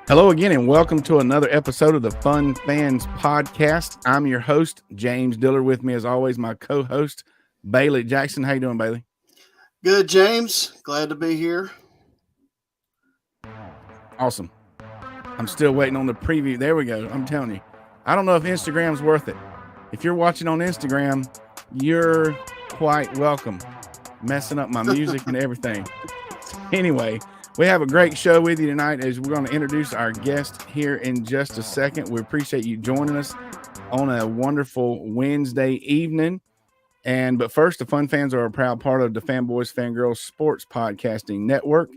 Hello again, and welcome to another episode of the Fun Fans Podcast. I'm your host, James Diller. With me, as always, my co-host, Bailey Jackson. How you doing, Bailey? Good, James. Glad to be here. Awesome. I'm still waiting on the preview. There we go. I'm telling you. I don't know if Instagram's worth it. If you're watching on Instagram, you're quite welcome. Messing up my music and everything. Anyway, we have a great show with you tonight as we're going to introduce our guest here in just a second. We appreciate you joining us on a wonderful Wednesday evening. But first, the Fun Fans are a proud part of the Fanboys Fangirls Sports Podcasting Network.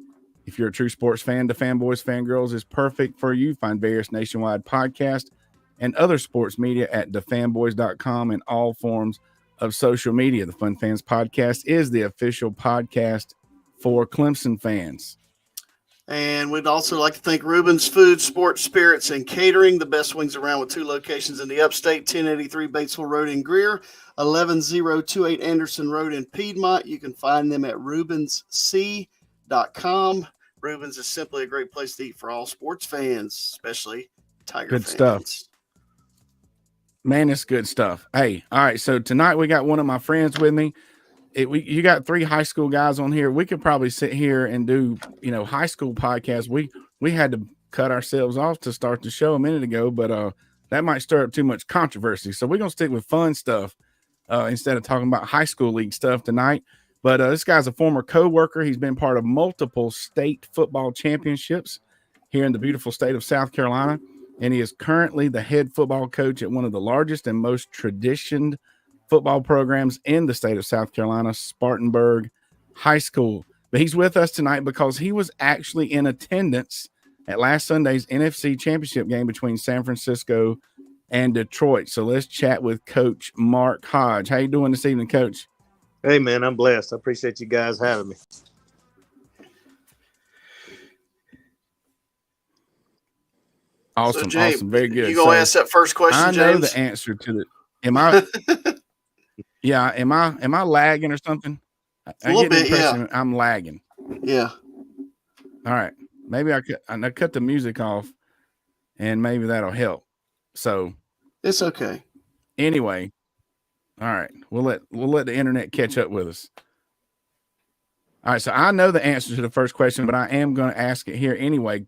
If you're a true sports fan, the Fanboys Fangirls is perfect for you. Find various nationwide podcasts and other sports media at thefanboys.com and all forms of social media. The Fun Fans Podcast is the official podcast for Clemson fans. And we'd also like to thank Reuben's Food, Sports, Spirits, and Catering, the best wings around with 2 locations in the upstate, 1083 Batesville Road in Greer, 11028 Anderson Road in Piedmont. You can find them at RubensC.com. Reuben's is simply a great place to eat for all sports fans, especially Tiger Good fans. Stuff. Man, it's good stuff. Hey, all right, so tonight we got one of my friends with me. You got 3 high school guys on here. We could probably sit here and do, high school podcasts. We had to cut ourselves off to start the show a minute ago, but that might stir up too much controversy. So we're going to stick with fun stuff instead of talking about high school league stuff tonight. But this guy's a former co-worker. He's been part of multiple state football championships here in the beautiful state of South Carolina. And he is currently the head football coach at one of the largest and most traditioned football programs in the state of South Carolina, Spartanburg High School. But he's with us tonight because he was actually in attendance at last Sunday's NFC Championship game between San Francisco and Detroit. So let's chat with Coach Mark Hodge. How you doing this evening, Coach? Hey, man, I'm blessed. I appreciate you guys having me. Awesome, So, Jay, awesome, very good. You gonna ask that first question, I know James? the answer to the. Am I? Yeah, am I lagging or something? A little bit, yeah. I'm lagging. Yeah. All right, maybe I cut the music off, and maybe that'll help. So It's okay. Anyway, all right, we'll let the internet catch up with us. All right, so I know the answer to the first question, but I am going to ask it here anyway.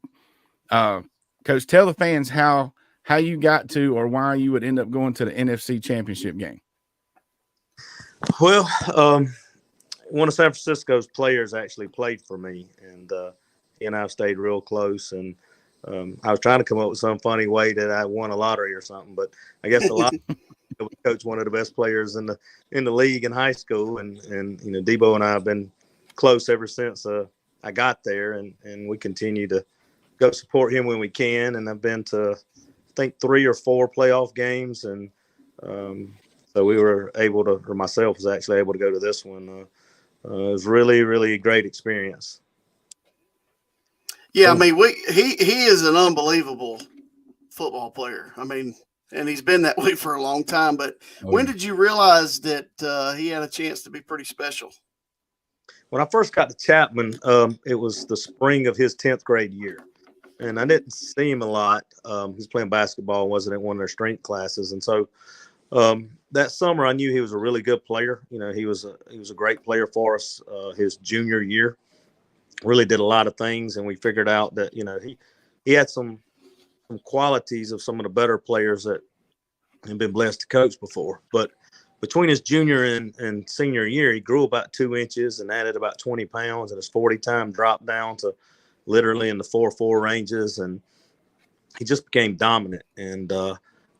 Coach, tell the fans how you got to or why you would end up going to the NFC Championship game. Well, one of San Francisco's players actually played for me, and he and I stayed real close. And I was trying to come up with some funny way that I won a lottery or something, but I guess a lot of coach one of the best players in the league in high school, and Debo and I have been close ever since I got there, and we continue to go support him when we can. And I've been to, I think, 3 or 4 playoff games, and so we were able to, or myself was actually able to go to this one. It was really, really a great experience. Yeah, I mean, he is an unbelievable football player. I mean, and he's been that way for a long time. But when did you realize that he had a chance to be pretty special? When I first got to Chapman, it was the spring of his 10th grade year. And I didn't see him a lot. He was playing basketball, wasn't in one of their strength classes. And so that summer, I knew he was a really good player. He was a great player for us his junior year. Really did a lot of things, and we figured out that he had some qualities of some of the better players that had been blessed to coach before. But between his junior and senior year, he grew about 2 inches and added about 20 pounds, and his 40 time dropped down to literally in the 4.4 ranges, and he just became dominant. And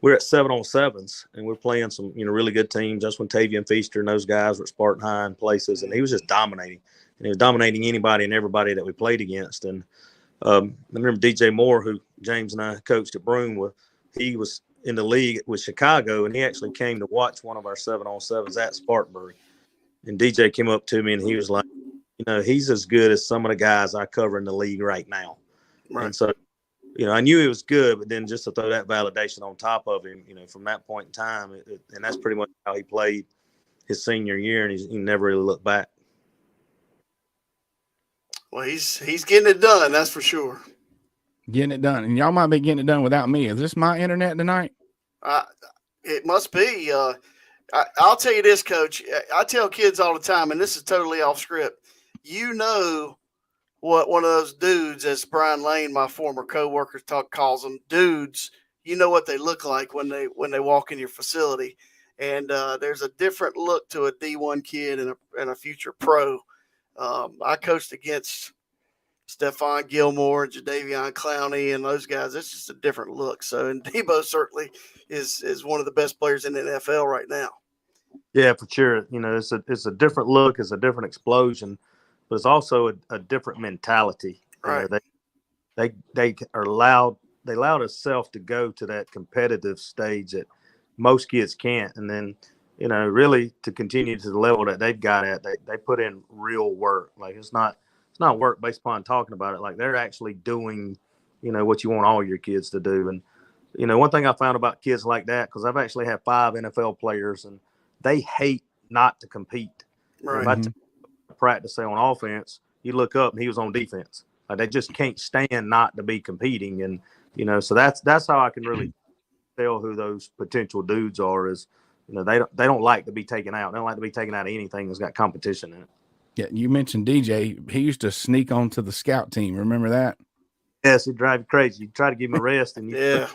we're at 7-on-7s, and we're playing some really good teams. That's when Tavian Feaster and those guys were at Spartan High and places, and he was just dominating. And he was dominating anybody and everybody that we played against. And I remember DJ Moore, who James and I coached at Broome, he was in the league with Chicago, and he actually came to watch one of our 7-on-7s at Spartanburg. And DJ came up to me, and he was like, he's as good as some of the guys I cover in the league right now. Right. And so, I knew he was good, but then just to throw that validation on top of him, from that point in time, and that's pretty much how he played his senior year, and he never really looked back. Well, he's getting it done, that's for sure. getting it done. And y'all might be getting it done without me. Is this my internet tonight? It must be. I'll tell you this, Coach. I tell kids all the time, and this is totally off script. You know what one of those dudes, as Brian Lane, my former coworker, calls them, dudes. You know what they look like when they walk in your facility, and there's a different look to a D1 kid and a future pro. I coached against Stephon Gilmore and Jadeveon Clowney and those guys. It's just a different look. So, and Debo certainly is one of the best players in the NFL right now. Yeah, for sure. You know, it's a different look, it's a different explosion, but it's also a different mentality. Right. You know, they allowed themselves to go to that competitive stage that most kids can't, and then, you know, really to continue to the level that they've got at, they put in real work. Like it's not work based upon talking about it. Like they're actually doing, you know, what you want all your kids to do. And, you know, one thing I found about kids like that, because I've actually had 5 NFL players, and they hate not to compete. Right. If I take practice, say on offense, you look up and he was on defense. Like they just can't stand not to be competing. And, you know, so that's how I can really tell who those potential dudes are. Is, you know, they don't like to be taken out. They don't like to be taken out of anything that's got competition in it. Yeah, you mentioned DJ. He used to sneak onto the scout team. Remember that? Yes, it drive you crazy. You try to give him a rest, and yeah.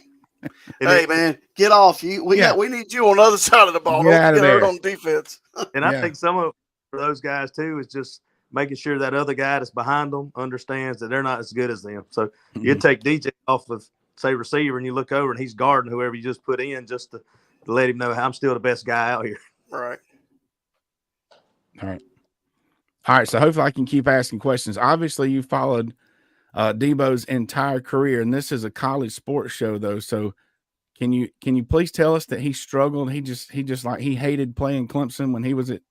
Hey man, get off! We need you on the other side of the ball. Get out of there on defense. And I think some of those guys too is just making sure that other guy that's behind them understands that they're not as good as them. So you take DJ off of, say, receiver, and you look over and he's guarding whoever you just put in, just to let him know I'm still the best guy out here. Right. All right. So hopefully I can keep asking questions. Obviously, you followed Debo's entire career, and this is a college sports show, though. So can you please tell us that he struggled? He hated playing Clemson when he was at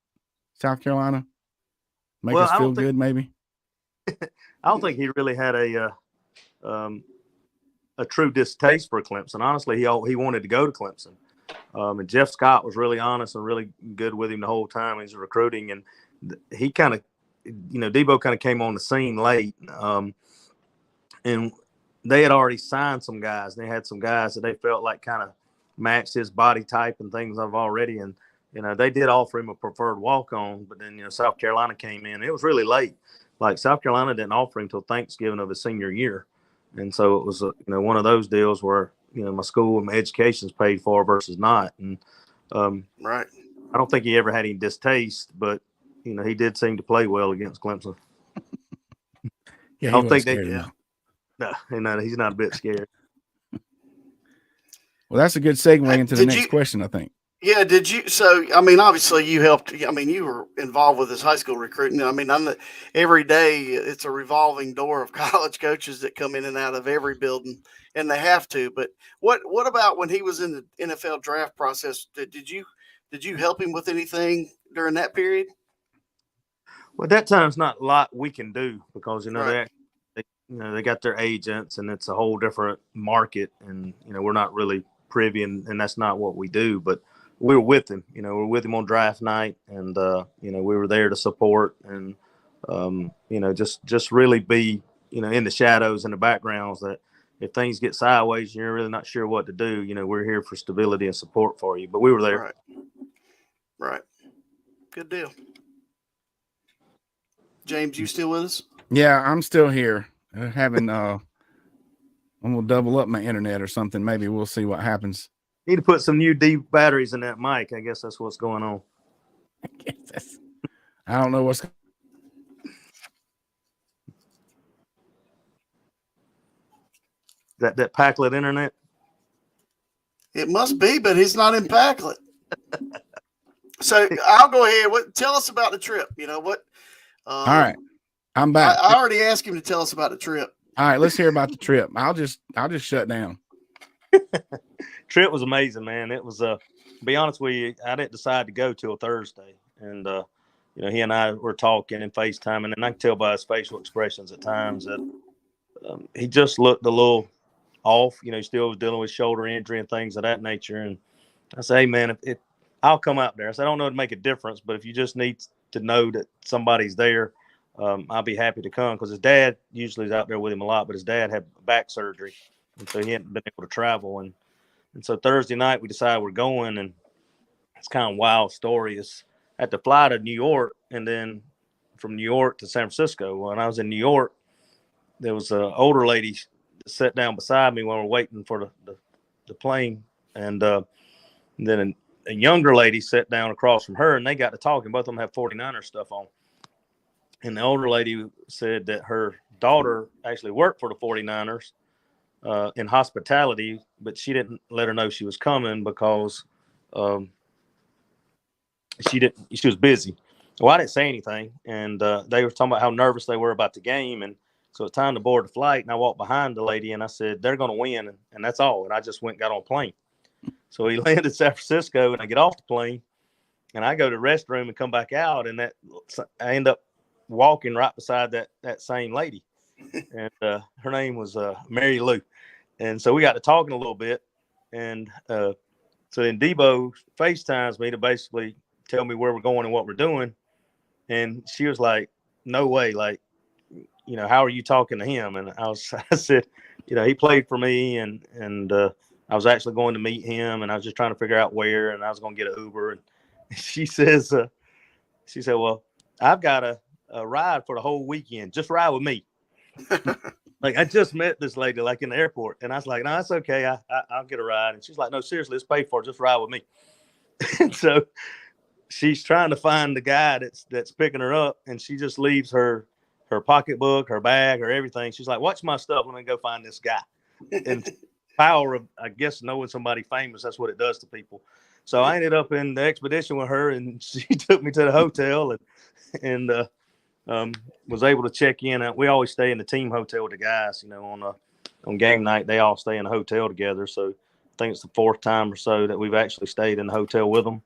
South Carolina. Make us feel good, maybe. I don't think he really had a true distaste for Clemson. Honestly, he wanted to go to Clemson. And Jeff Scott was really honest and really good with him the whole time. He was recruiting, and he kind of, you know, Debo kind of came on the scene late. And they had already signed some guys. They had some guys that they felt like kind of matched his body type and things of already. And, you know, they did offer him a preferred walk-on, but then, you know, South Carolina came in. It was really late. Like South Carolina didn't offer him until Thanksgiving of his senior year. And so it was, you know, one of those deals where, you know, my school and my education's paid for versus not. And right. I don't think he ever had any distaste, but, you know, he did seem to play well against Clemson. Yeah, I don't think No, he's not a bit scared. Well, that's a good segue into the next question, I think. Yeah, did you? So, I mean, obviously you helped. I mean, you were involved with his high school recruiting. I mean, every day it's a revolving door of college coaches that come in and out of every building, and they have to. But what about when he was in the NFL draft process? Did you help him with anything during that period? Well, at that time, it's not a lot we can do because, you know, Right. they got their agents, and it's a whole different market, and, you know, we're not really privy, and that's not what we do. But we were with him, you know, we were with him on draft night, and, you know, we were there to support and, you know, just really be, you know, in the shadows and the backgrounds, that if things get sideways, you're really not sure what to do. You know, we're here for stability and support for you, but we were there. Right. Good deal. James, you still with us? Yeah, I'm still here. I'm gonna double up my internet or something. Maybe we'll see what happens. Need to put some new D batteries in that mic. I guess that's what's going on. I don't know what's. That Packlet internet? It must be, but he's not in Packlet. So I'll go ahead. Tell us about the trip. You know what? All right, I'm back. I already asked him to tell us about the trip. All right, let's hear about the trip. I'll just shut down. Trip was amazing, man. It was to be honest with you, I didn't decide to go till Thursday, and you know, he and I were talking and FaceTiming, and I can tell by his facial expressions at times that he just looked a little off. You know, he still was dealing with shoulder injury and things of that nature. And I said, hey, man, I'll come out there. I said, I don't know to make a difference, but if you just need to know that somebody's there, I'll be happy to come, because his dad usually is out there with him a lot, but his dad had back surgery, and so he hadn't been able to travel. And so Thursday night we decided we're going, and it's kind of a wild story. It's I had to fly to New York, and then from New York to San Francisco. When I was in New York, there was an older lady that sat down beside me when we were waiting for the plane, and then a younger lady sat down across from her, and they got to talking. Both of them have 49er stuff on. And the older lady said that her daughter actually worked for the 49ers in hospitality, but she didn't let her know she was coming because she was busy. Well, I didn't say anything, and they were talking about how nervous they were about the game. And so it's time to board the flight, and I walked behind the lady, and I said, they're going to win, and that's all. And I just went and got on a plane. So we landed in San Francisco, and I get off the plane, and I go to the restroom and come back out, and I end up walking right beside that same lady. And her name was Mary Lou. And so we got to talking a little bit, and so then Debo FaceTimes me to basically tell me where we're going and what we're doing. And she was like, no way, like, how are you talking to him? And I said, he played for me, and I was actually going to meet him, and I was just trying to figure out where, and I was going to get an Uber. And she said, well, I've got a ride for the whole weekend. Just ride with me. Like, I just met this lady, like, in the airport, and I was like, no, that's okay. I'll get a ride. And she's like, no, seriously, let's pay for it. Just ride with me. And so she's trying to find the guy that's picking her up, and she just leaves her pocketbook, her bag, her everything. She's like, watch my stuff. Let me go find this guy. And power of, I guess, knowing somebody famous, that's what it does to people. So I ended up in the expedition with her, and she took me to the hotel, and was able to check in. We always stay in the team hotel with the guys, on game night. They all stay in a hotel together. So I think it's the fourth time or so that we've actually stayed in the hotel with them.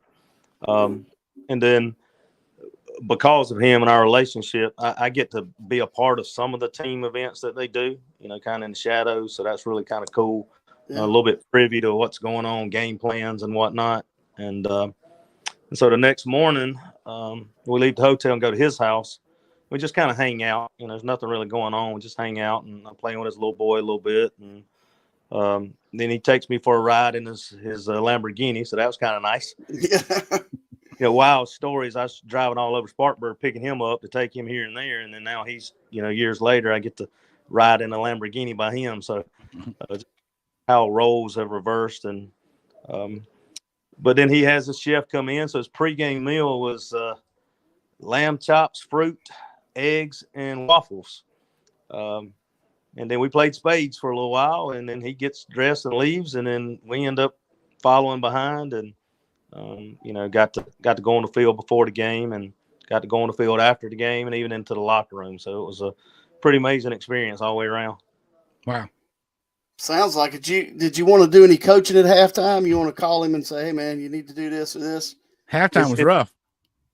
And then because of him and our relationship, I get to be a part of some of the team events that they do, kind of in the shadows. So that's really kind of cool. Yeah. A little bit privy to what's going on, game plans and whatnot. And so the next morning, we leave the hotel and go to his house. We just kind of hang out. There's nothing really going on. We just hang out, and I'm playing with his little boy a little bit. And then he takes me for a ride in his Lamborghini. So that was kind of nice. Yeah. Wild stories. I was driving all over Spartanburg, picking him up to take him here and there. And then now he's, years later, I get to ride in a Lamborghini by him. So how roles have reversed. And but then he has a chef come in. So his pregame meal was lamb chops, fruit, eggs, and waffles. And then we played spades for a little while, and then he gets dressed and leaves, and then we end up following behind, and got to go on the field before the game, and got to go on the field after the game, and even into the locker room. So it was a pretty amazing experience all the way around. Wow. Sounds like it. Did you want to do any coaching at halftime? You want to call him and say, hey, man, you need to do this or this? Halftime was rough.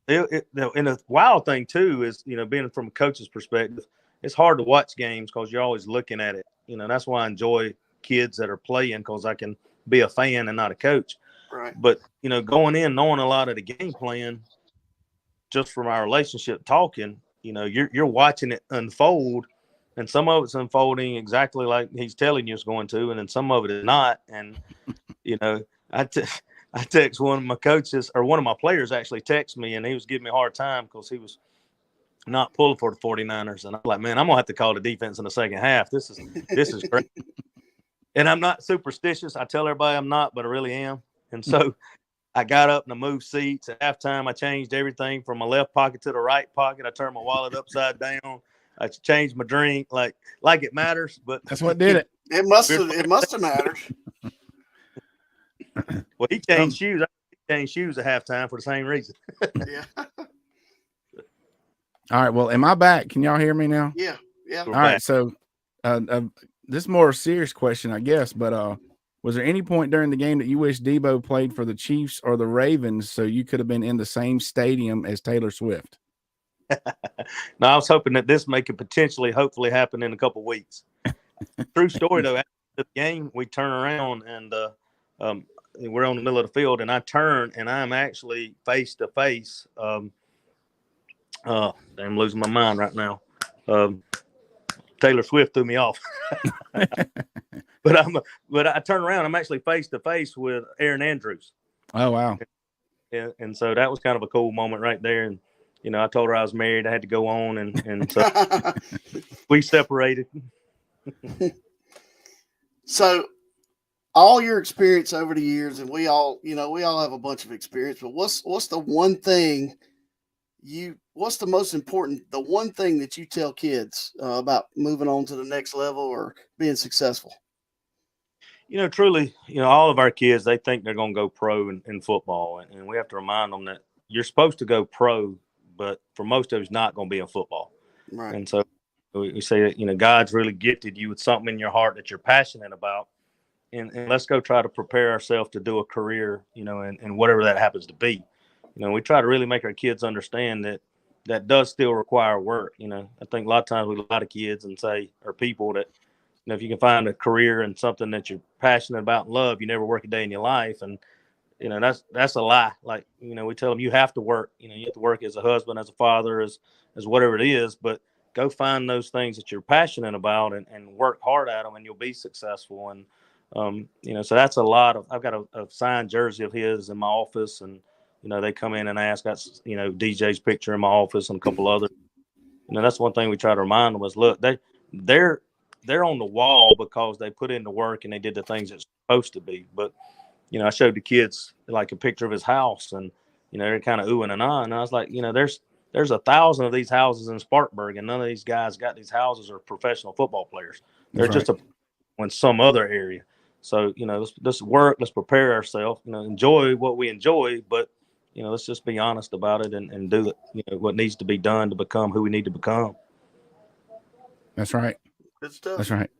And the wild thing, too, is, being from a coach's perspective, it's hard to watch games because you're always looking at it. That's why I enjoy kids that are playing, because I can be a fan and not a coach. Right. But, going in, knowing a lot of the game plan, just from our relationship talking, you're watching it unfold, and some of it's unfolding exactly like he's telling you it's going to, and then some of it is not. And, I text one of my coaches, or one of my players actually texted me, and he was giving me a hard time because he was not pulling for the 49ers. And I'm like, man, I'm going to have to call the defense in the second half. This is great. And I'm not superstitious. I tell everybody I'm not, but I really am. And so I got up and I moved seats. At halftime, I changed everything from my left pocket to the right pocket. I turned my wallet upside down. I changed my drink like it matters. But that's what did it. It must have mattered. Well, he changed shoes. I changed shoes at halftime for the same reason. Yeah. All right. Well, am I back? Can y'all hear me now? Yeah. Yeah. All right. So this is more a serious question, I guess, but was there any point during the game that you wish Debo played for the Chiefs or the Ravens so you could have been in the same stadium as Taylor Swift? No, I was hoping that this could potentially, hopefully happen in a couple of weeks. True story, though. After the game, we turn around and we're on the middle of the field, and I turn, and I'm actually face to face. I'm losing my mind right now. Taylor Swift threw me off. But I turn around. I'm actually face to face with Erin Andrews. Oh, wow. And so that was kind of a cool moment right there. And, I told her I was married. I had to go on. And so we separated. So all your experience over the years, and we all have a bunch of experience, but what's the one thing what's the most important, the one thing that you tell kids about moving on to the next level or being successful? Truly, all of our kids, they think they're going to go pro in football. And we have to remind them that you're supposed to go pro, but for most of it's not going to be in football. Right. And so we say that, God's really gifted you with something in your heart that you're passionate about. And let's go try to prepare ourselves to do a career, and whatever that happens to be. We try to really make our kids understand that does still require work. I think a lot of times we lie to kids and say, or people, that, if you can find a career and something that you're passionate about and love, you never work a day in your life. And, that's a lie. Like, we tell them you have to work, you have to work as a husband, as a father, as whatever it is, but go find those things that you're passionate about and work hard at them, and you'll be successful. And, so that's a lot of, I've got a signed jersey of his in my office, and, they come in and ask, got, DJ's picture in my office and a couple others. That's one thing we try to remind them is, look, they're on the wall because they put in the work and they did the things it's supposed to be. But, I showed the kids like a picture of his house, and, they're kind of oohing and ahhing. And I was like, there's 1,000 of these houses in Spartanburg, and none of these guys got these houses are professional football players. They're just in some other area. So, let's work, let's prepare ourselves, enjoy what we enjoy, but, let's just be honest about it and do what needs to be done to become who we need to become. That's right. Good stuff. That's right.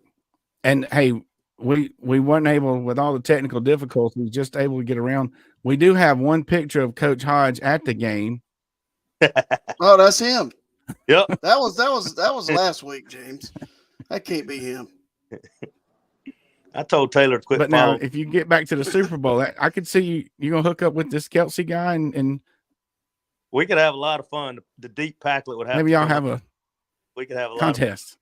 And hey, we weren't able, with all the technical difficulties, just able to get around. We do have one picture of Coach Hodge at the game. Oh, that's him. Yep. That was last week, James. That can't be him. I told Taylor to quit. But now, if you get back to the Super Bowl, I could see you're gonna hook up with this Kelsey guy, and we could have a lot of fun. The deep packlet would have. Maybe y'all have we could have a contest.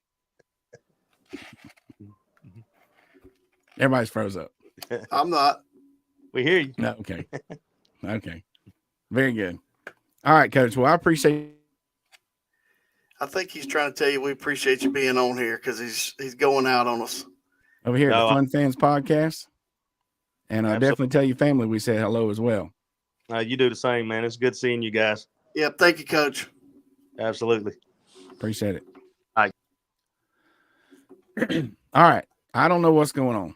Everybody's froze up. I'm not. We hear you. No, okay. Okay. Very good. All right, Coach. Well, I appreciate. I think he's trying to tell you we appreciate you being on here because he's going out on us. Over here at the Fun Fans Podcast. And I definitely tell your family we said hello as well. You do the same, man. It's good seeing you guys. Yep. Thank you, Coach. Absolutely. Appreciate it. All right. All right. I don't know what's going on.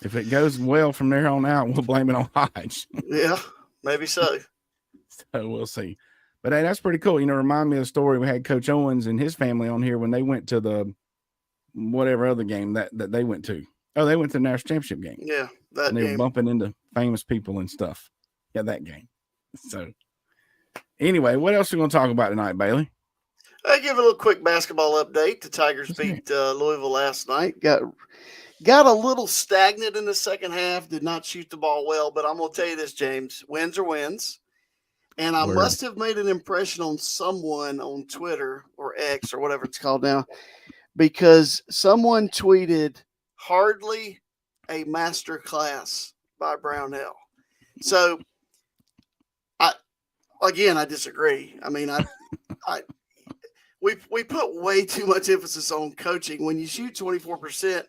If it goes well from there on out, we'll blame it on Hodge. Yeah, maybe so. So we'll see. But hey, that's pretty cool. Remind me of the story we had Coach Owens and his family on here when they went to the whatever other game that they went to. Oh, they went to the national championship game. Yeah, that and they were bumping into famous people and stuff. Yeah, that game. So anyway, what else are we going to talk about tonight, Bailey? I give a little quick basketball update. The Tigers beat Louisville last night. Got a little stagnant in the second half. Did not shoot the ball well, but I'm going to tell you this, James. Wins are wins. And I must have made an impression on someone on Twitter or X or whatever it's called now, because someone tweeted, "Hardly a master class by Brownell." So, I disagree. I mean, we put way too much emphasis on coaching. When you shoot 24%,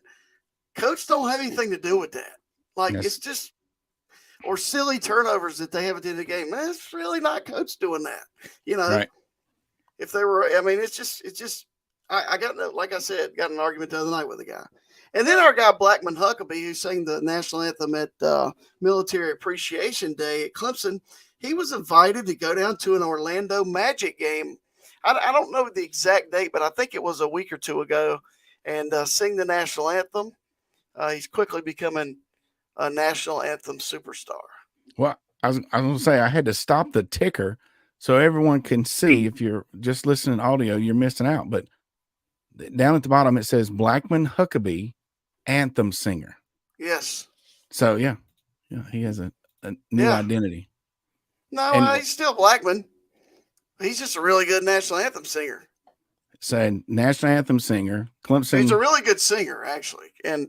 coach don't have anything to do with that. Like, It's just, or silly turnovers that they have at the end of the game. Man, it's really not coach doing that. Right. If they were, I mean, it's just, I got, like I said, got an argument the other night with a guy. And then our guy, Blackman Huckabee, who sang the national anthem at Military Appreciation Day at Clemson, he was invited to go down to an Orlando Magic game. I don't know the exact date, but I think it was a week or two ago, and sing the national anthem. He's quickly becoming a national anthem superstar. Well, I was going to say I had to stop the ticker so everyone can see. If you're just listening to audio, you're missing out. But down at the bottom, it says Blackman Huckabee, anthem singer. Yes. So, yeah, he has a new identity. No, he's still Blackman. He's just a really good national anthem singer. Said national anthem singer, Clemson. He's a really good singer, actually, and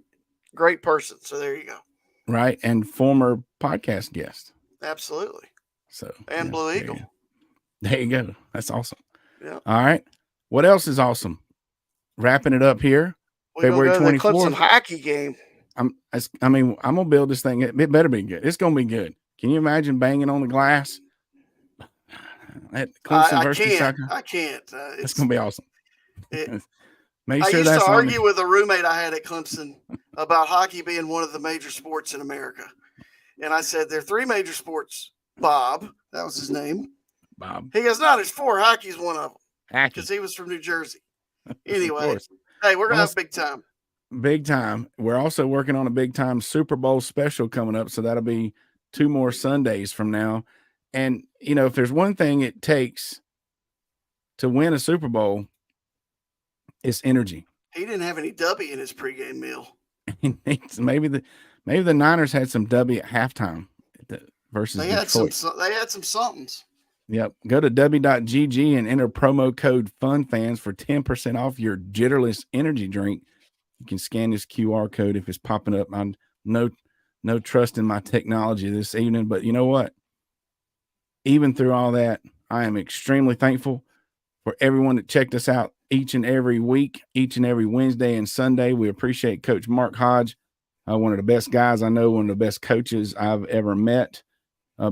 great person. So there you go. Right, and former podcast guest. Absolutely. So and Blue Eagle. There you go. That's awesome. Yeah. All right. What else is awesome? Wrapping it up here. February 24th. Clemson hockey game. I'm gonna build this thing. It better be good. It's gonna be good. Can you imagine banging on the glass at Clemson versus Soccer? I can't. It's gonna be awesome. Make I sure used that's to argue with a roommate I had at Clemson about hockey being one of the major sports in America, and I said there are 3 major sports. Bob, that was his name. Bob. He goes, no, there's 4. Hockey's one of them Because he was from New Jersey. Anyway, hey, we're gonna have big time. Big time. We're also working on a big time Super Bowl special coming up, so that'll be 2 more Sundays from now. And if there's one thing it takes to win a Super Bowl, it's energy. He didn't have any W in his pregame meal. maybe the Niners had some W at halftime versus Detroit. They had some somethings. Yep. Go to w.gg and enter promo code FUNFANS for 10% off your Jitterless energy drink. You can scan this QR code if it's popping up. I'm no trust in my technology this evening, but you know what? Even through all that, I am extremely thankful for everyone that checked us out each and every week, each and every Wednesday and Sunday. We appreciate Coach Mark Hodge, one of the best guys I know, one of the best coaches I've ever met,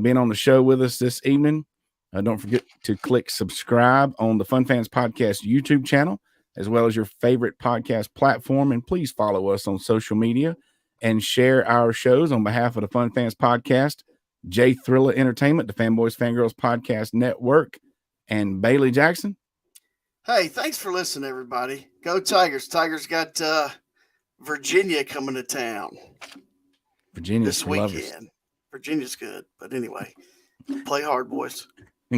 being on the show with us this evening. Don't forget to click subscribe on the Fun Fans Podcast YouTube channel, as well as your favorite podcast platform. And please follow us on social media and share our shows on behalf of the Fun Fans Podcast, J Thriller Entertainment, the Fanboys Fangirls Podcast Network, and Bailey Jackson. Hey, thanks for listening, everybody. Go Tigers. Tigers got Virginia coming to town. Virginia's this weekend. Virginia's good. But anyway, play hard, boys.